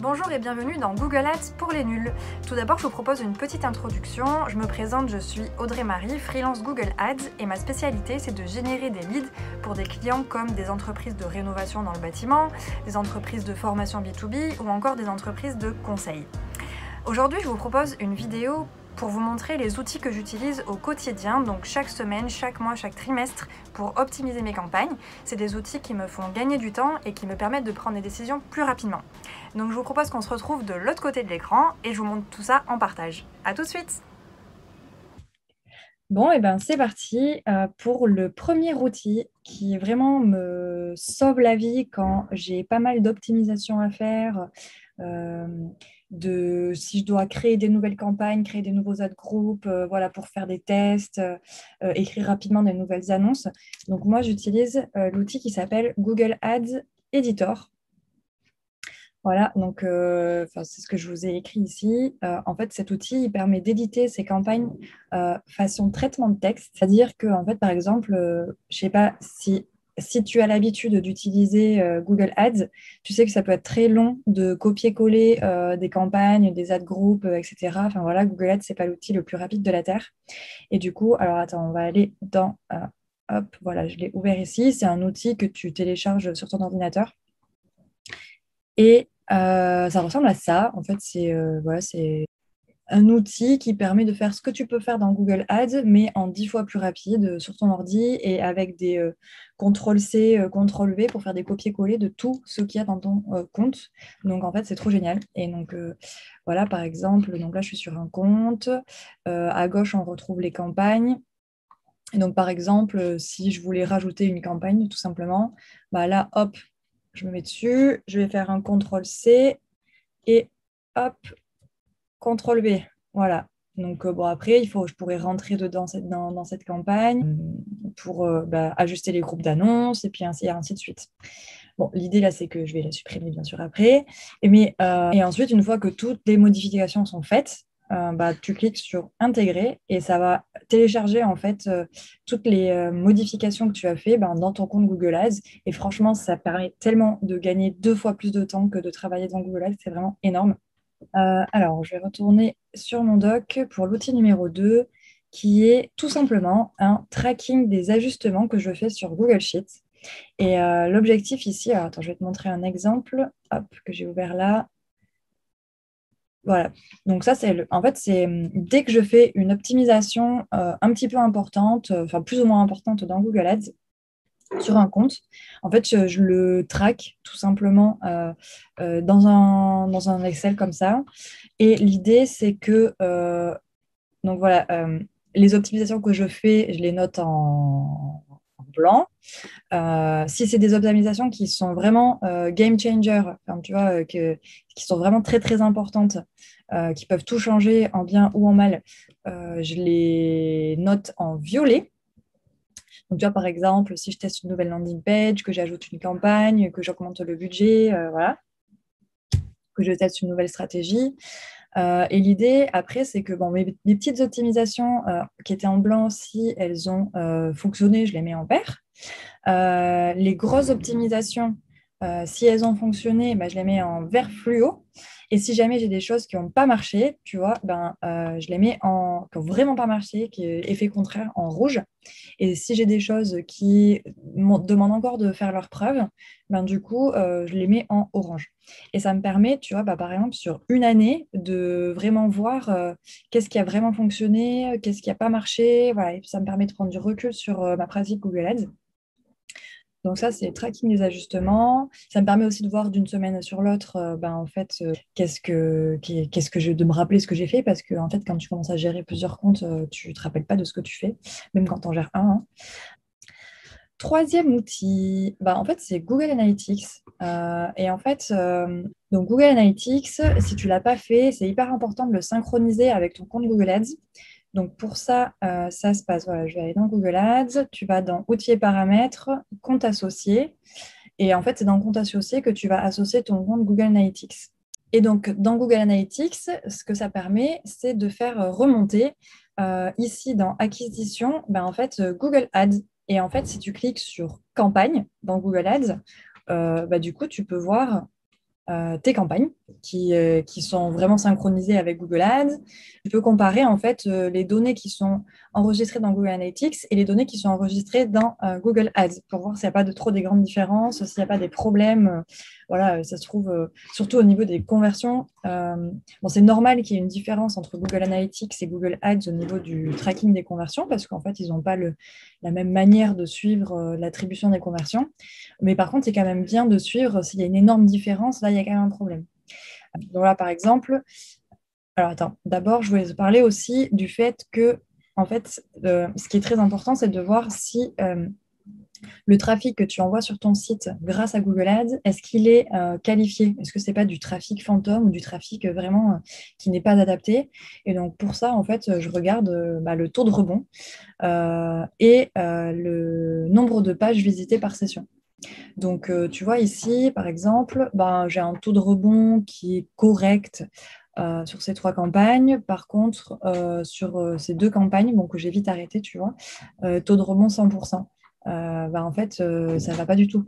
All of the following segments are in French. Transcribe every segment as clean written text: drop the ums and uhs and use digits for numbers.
Bonjour et bienvenue dans Google Ads pour les nuls. Tout d'abord, je vous propose une petite introduction. Je me présente, je suis Audrey Marie, freelance Google Ads et ma spécialité c'est de générer des leads pour des clients comme des entreprises de rénovation dans le bâtiment, des entreprises de formation B2B ou encore des entreprises de conseil. Aujourd'hui, je vous propose une vidéo pour vous montrer les outils que j'utilise au quotidien, donc chaque semaine, chaque mois, chaque trimestre, pour optimiser mes campagnes. C'est des outils qui me font gagner du temps et qui me permettent de prendre des décisions plus rapidement. Donc je vous propose qu'on se retrouve de l'autre côté de l'écran et je vous montre tout ça en partage. A tout de suite! Bon, et ben c'est parti pour le premier outil qui vraiment me sauve la vie quand j'ai pas mal d'optimisation à faire, euh, si je dois créer des nouvelles campagnes, créer des nouveaux ad groups, voilà, pour faire des tests, écrire rapidement des nouvelles annonces. Donc moi, j'utilise l'outil qui s'appelle Google Ads Editor. Voilà, donc c'est ce que je vous ai écrit ici. En fait, cet outil il permet d'éditer ces campagnes façon traitement de texte. C'est-à-dire que, en fait, par exemple, je ne sais pas si tu as l'habitude d'utiliser Google Ads, tu sais que ça peut être très long de copier-coller des campagnes, des ad groups, etc. Enfin voilà, Google Ads, ce n'est pas l'outil le plus rapide de la Terre. Et du coup, alors attends, on va aller dans... hop, voilà, je l'ai ouvert ici. C'est un outil que tu télécharges sur ton ordinateur. Et ça ressemble à ça. En fait, c'est un outil qui permet de faire ce que tu peux faire dans Google Ads, mais en 10 fois plus rapide sur ton ordi et avec des CTRL-C, CTRL-V pour faire des copier-coller de tout ce qu'il y a dans ton compte. Donc, en fait, c'est trop génial. Et donc, voilà, par exemple, donc là, je suis sur un compte. À gauche, on retrouve les campagnes. Et donc, par exemple, si je voulais rajouter une campagne, tout simplement, bah là, hop, je me mets dessus, je vais faire un CTRL-C et hop, CTRL-V. Voilà. Donc, bon, après, je pourrais rentrer dedans dans cette campagne pour ajuster les groupes d'annonces et puis ainsi de suite. Bon, l'idée là, c'est que je vais la supprimer bien sûr après. Et ensuite, une fois que toutes les modifications sont faites, tu cliques sur intégrer et ça va télécharger en fait toutes les modifications que tu as fait dans ton compte Google Ads. Et franchement, ça permet tellement de gagner 2 fois plus de temps que de travailler dans Google Ads. C'est vraiment énorme. Alors, je vais retourner sur mon doc pour l'outil numéro 2, qui est tout simplement un tracking des ajustements que je fais sur Google Sheets. Et l'objectif ici, alors attends, je vais te montrer un exemple, hop, que j'ai ouvert là. Voilà. Donc ça, en fait, c'est dès que je fais une optimisation un petit peu importante, enfin plus ou moins importante dans Google Ads, sur un compte. En fait, je le traque tout simplement dans un Excel comme ça. Et l'idée, c'est que donc voilà, les optimisations que je fais, je les note en blanc. Si c'est des optimisations qui sont vraiment game changer, enfin, tu vois, qui sont vraiment très très importantes, qui peuvent tout changer en bien ou en mal, je les note en violet. Donc, tu vois, par exemple, si je teste une nouvelle landing page, que j'ajoute une campagne, que j'augmente le budget, voilà, que je teste une nouvelle stratégie. Et l'idée, après, c'est que bon, mes petites optimisations qui étaient en blanc, si elles ont fonctionné, je les mets en vert. Les grosses optimisations, si elles ont fonctionné, je les mets en vert fluo. Et si jamais j'ai des choses qui n'ont pas marché, tu vois, je les mets qui n'ont vraiment pas marché, qui est effet contraire en rouge. Et si j'ai des choses qui demandent encore de faire leurs preuves, du coup, je les mets en orange. Et ça me permet, tu vois, par exemple, sur une année, de vraiment voir qu'est-ce qui a vraiment fonctionné, qu'est-ce qui n'a pas marché. Voilà. Et puis, ça me permet de prendre du recul sur ma pratique Google Ads. Donc ça, c'est le tracking des ajustements. Ça me permet aussi de voir d'une semaine sur l'autre, en fait, de me rappeler ce que j'ai fait, parce que en fait, quand tu commences à gérer plusieurs comptes, tu te rappelles pas de ce que tu fais, même quand tu en gères un, hein. Troisième outil, en fait, c'est Google Analytics. Et en fait, donc Google Analytics, si tu l'as pas fait, c'est hyper important de le synchroniser avec ton compte Google Ads. Donc pour ça, ça se passe. Voilà, je vais aller dans Google Ads, tu vas dans Outils et paramètres, compte associé. Et en fait, c'est dans le compte associé que tu vas associer ton compte Google Analytics. Et donc, dans Google Analytics, ce que ça permet, c'est de faire remonter ici dans acquisition, en fait, Google Ads. Et en fait, si tu cliques sur campagne dans Google Ads, du coup, tu peux voir tes campagnes. qui sont vraiment synchronisés avec Google Ads. Je peux comparer en fait les données qui sont enregistrées dans Google Analytics et les données qui sont enregistrées dans Google Ads pour voir s'il n'y a pas de trop des grandes différences, s'il n'y a pas des problèmes. Voilà, ça se trouve surtout au niveau des conversions. Bon, c'est normal qu'il y ait une différence entre Google Analytics et Google Ads au niveau du tracking des conversions parce qu'en fait, ils n'ont pas la même manière de suivre l'attribution des conversions. Mais par contre, c'est quand même bien de suivre s'il y a une énorme différence. Là, il y a quand même un problème. Donc là, par exemple, alors attends, d'abord, je voulais te parler aussi du fait que, en fait, ce qui est très important, c'est de voir si le trafic que tu envoies sur ton site grâce à Google Ads, est-ce qu'il est qualifié? Est-ce que ce n'est pas du trafic fantôme ou du trafic vraiment qui n'est pas adapté? Et donc, pour ça, en fait, je regarde le taux de rebond et le nombre de pages visitées par session. Donc, tu vois ici, par exemple, j'ai un taux de rebond qui est correct sur ces 3 campagnes. Par contre, sur ces 2 campagnes, que j'ai vite arrêté, tu vois, taux de rebond 100%. En fait, ça ne va pas du tout.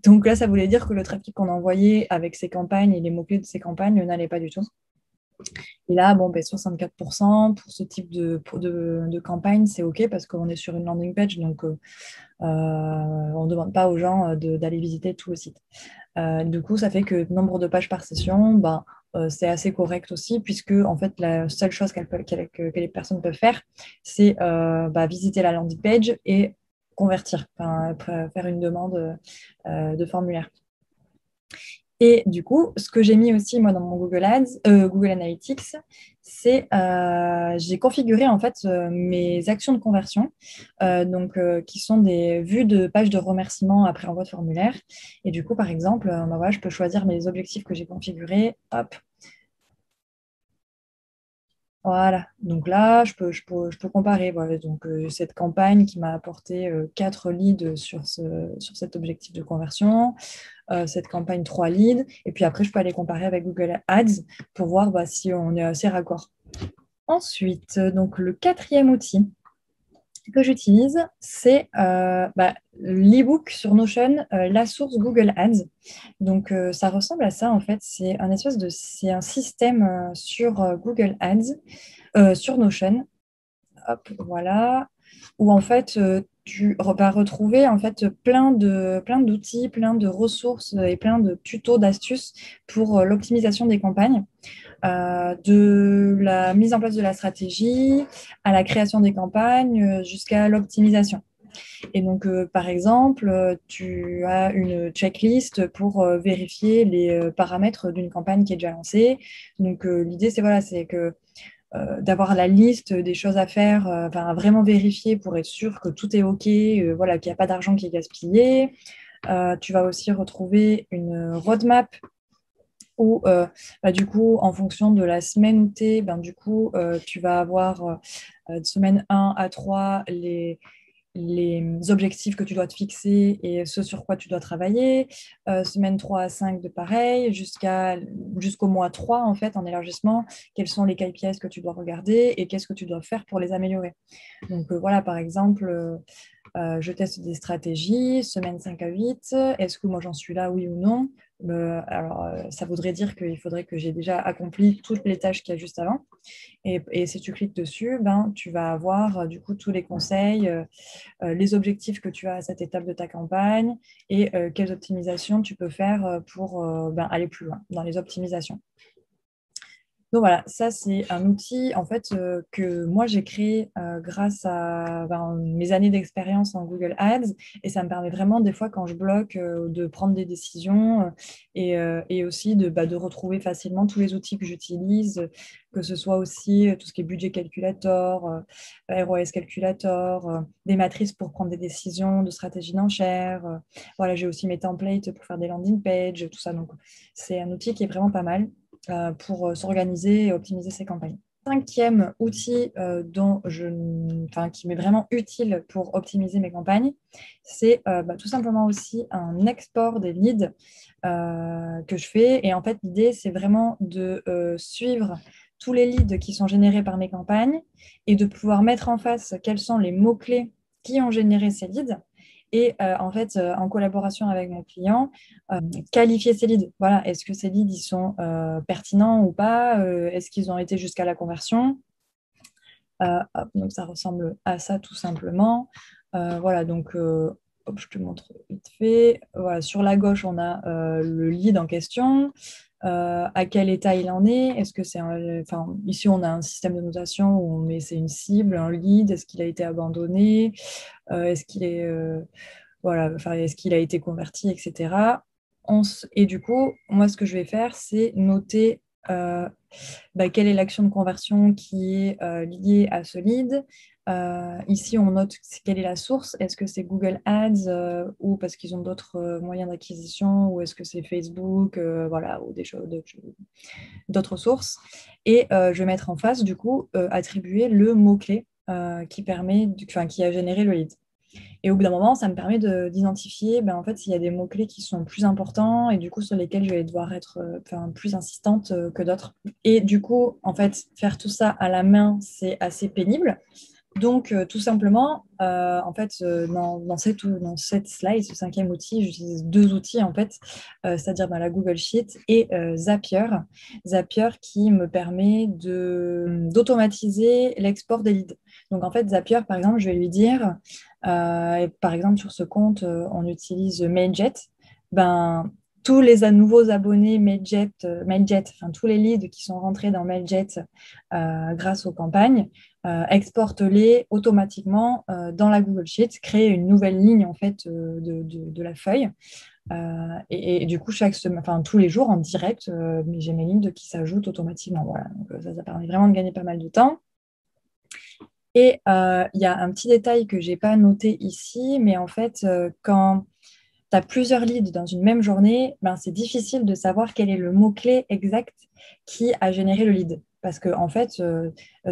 Donc là, ça voulait dire que le trafic qu'on a envoyé avec ces campagnes et les mots-clés de ces campagnes n'allait pas du tout. Et là, 64% pour ce type de campagne, c'est OK parce qu'on est sur une landing page, donc on ne demande pas aux gens d'aller visiter tout le site. Du coup, ça fait que nombre de pages par session, c'est assez correct aussi, puisque en fait, la seule chose que les personnes peuvent faire, c'est visiter la landing page et convertir, faire une demande de formulaire. Et du coup, ce que j'ai mis aussi moi dans mon Google Ads, Google Analytics, c'est j'ai configuré en fait mes actions de conversion, qui sont des vues de pages de remerciement après envoi de formulaire. Et du coup, par exemple, voilà, je peux choisir mes objectifs que j'ai configurés. Hop. Voilà, donc là, je peux comparer. Voilà. Donc, cette campagne qui m'a apporté 4 leads sur cet objectif de conversion, cette campagne 3 leads, et puis après, je peux aller comparer avec Google Ads pour voir si on est assez raccord. Ensuite, donc le 4e outil que j'utilise, c'est l'ebook sur Notion, la source Google Ads. Donc, ça ressemble à ça, en fait. C'est un système sur Google Ads, sur Notion. Hop, voilà. Où, en fait, tu vas retrouver en fait plein d'outils, plein de ressources et plein de tutos, d'astuces pour l'optimisation des campagnes. De la mise en place de la stratégie à la création des campagnes jusqu'à l'optimisation. Et donc, par exemple, tu as une checklist pour vérifier les paramètres d'une campagne qui est déjà lancée. Donc, l'idée, c'est que d'avoir la liste des choses à faire, vraiment vérifier pour être sûr que tout est OK, voilà, qu'il n'y a pas d'argent qui est gaspillé. Tu vas aussi retrouver une roadmap où, du coup, en fonction de la semaine où tu es, tu vas avoir de semaine 1 à 3 les objectifs que tu dois te fixer et ce sur quoi tu dois travailler. Semaine 3 à 5 de pareil, jusqu'au mois 3, en fait, en élargissement, quels sont les KPIs que tu dois regarder et qu'est-ce que tu dois faire pour les améliorer. Donc, voilà, par exemple, je teste des stratégies, semaine 5 à 8. Est-ce que moi j'en suis là, oui ou non? Alors, ça voudrait dire qu'il faudrait que j'ai déjà accompli toutes les tâches qu'il y a juste avant. Et si tu cliques dessus, tu vas avoir du coup tous les conseils, les objectifs que tu as à cette étape de ta campagne et quelles optimisations tu peux faire pour aller plus loin dans les optimisations. Donc voilà, ça c'est un outil en fait que moi j'ai créé grâce à mes années d'expérience en Google Ads et ça me permet vraiment des fois quand je bloque de prendre des décisions et aussi de retrouver facilement tous les outils que j'utilise, que ce soit aussi tout ce qui est budget calculator, ROS calculator, des matrices pour prendre des décisions de stratégie d'enchère. Voilà, j'ai aussi mes templates pour faire des landing pages, tout ça. Donc c'est un outil qui est vraiment pas mal pour s'organiser et optimiser ses campagnes. 5e outil qui m'est vraiment utile pour optimiser mes campagnes, c'est tout simplement aussi un export des leads que je fais. Et en fait, l'idée, c'est vraiment de suivre tous les leads qui sont générés par mes campagnes et de pouvoir mettre en face quels sont les mots-clés qui ont généré ces leads et en fait, en collaboration avec mon client, qualifier ces leads. Voilà, est-ce que ces leads ils sont pertinents ou pas? Est-ce qu'ils ont été jusqu'à la conversion? Hop, donc ça ressemble à ça tout simplement. Voilà, donc hop, je te montre vite fait. Voilà, sur la gauche, on a le lead en question. À quel état il en est? Est-ce que c'est enfin, ici, on a un système de notation où on met c'est une cible, un lead. Est-ce qu'il a été abandonné? Est-ce qu'il est, voilà, enfin, est-ce qu'il a été converti, etc. Et du coup, moi, ce que je vais faire, c'est noter quelle est l'action de conversion qui est liée à ce lead. Ici, on note quelle est la source. Est-ce que c'est Google Ads ou parce qu'ils ont d'autres moyens d'acquisition ou est-ce que c'est Facebook, voilà, ou des choses, d'autres sources. Et je vais mettre en face, du coup, attribuer le mot-clé qui a généré le lead. Et au bout d'un moment, ça me permet d'identifier en fait, s'il y a des mots-clés qui sont plus importants et du coup sur lesquels je vais devoir être plus insistante que d'autres. Et du coup, en fait, faire tout ça à la main, c'est assez pénible. Donc, tout simplement, en fait, dans cette slide, ce cinquième outil, j'utilise deux outils, en fait, c'est-à-dire la Google Sheet et Zapier. Zapier qui me permet d'automatiser l'export des leads. Donc, en fait, Zapier, par exemple, je vais lui dire, par exemple, sur ce compte, on utilise Mailjet. Tous les nouveaux abonnés Mailjet, enfin tous les leads qui sont rentrés dans Mailjet grâce aux campagnes, exporte-les automatiquement dans la Google Sheet, créer une nouvelle ligne en fait de la feuille. Et du coup, tous les jours en direct, j'ai mes lignes qui s'ajoutent automatiquement. Voilà. Donc, ça permet vraiment de gagner pas mal de temps. Et il y a un petit détail que je n'ai pas noté ici, mais en fait, quand tu as plusieurs leads dans une même journée, c'est difficile de savoir quel est le mot-clé exact qui a généré le lead. Parce que, en fait,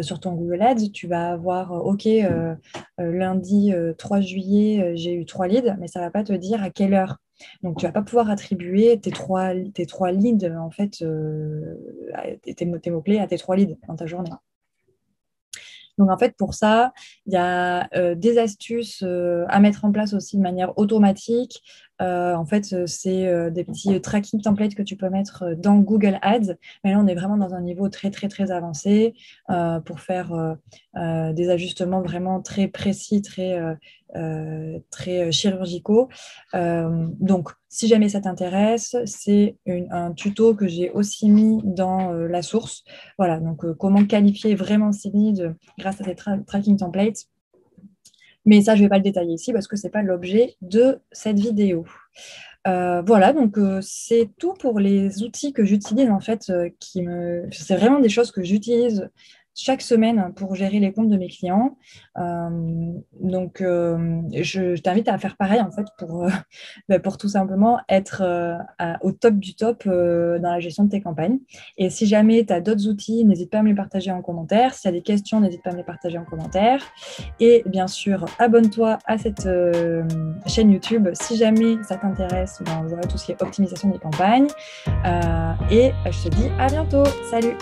sur ton Google Ads, tu vas avoir, OK, lundi 3 juillet, j'ai eu 3 leads, mais ça ne va pas te dire à quelle heure. Donc, tu ne vas pas pouvoir attribuer tes trois leads, en fait, tes mots-clés à tes 3 leads dans ta journée. Donc, en fait, pour ça, il y a des astuces à mettre en place aussi de manière automatique. En fait, c'est des petits tracking templates que tu peux mettre dans Google Ads. Mais là, on est vraiment dans un niveau très, très, très avancé pour faire des ajustements vraiment très précis, très chirurgicaux. Donc, si jamais ça t'intéresse, c'est un tuto que j'ai aussi mis dans la source. Voilà, donc comment qualifier vraiment ces leads grâce à ces tracking templates. Mais ça, je ne vais pas le détailler ici parce que ce n'est pas l'objet de cette vidéo. Voilà, donc c'est tout pour les outils que j'utilise en fait. C'est vraiment des choses que j'utilise chaque semaine pour gérer les comptes de mes clients. Donc, je t'invite à faire pareil en fait pour tout simplement être au top du top dans la gestion de tes campagnes. Et si jamais tu as d'autres outils, n'hésite pas à me les partager en commentaire. Si tu as des questions, n'hésite pas à me les partager en commentaire. Et bien sûr, abonne-toi à cette chaîne YouTube si jamais ça t'intéresse. Voilà tout ce qui est optimisation des campagnes. Et je te dis à bientôt. Salut!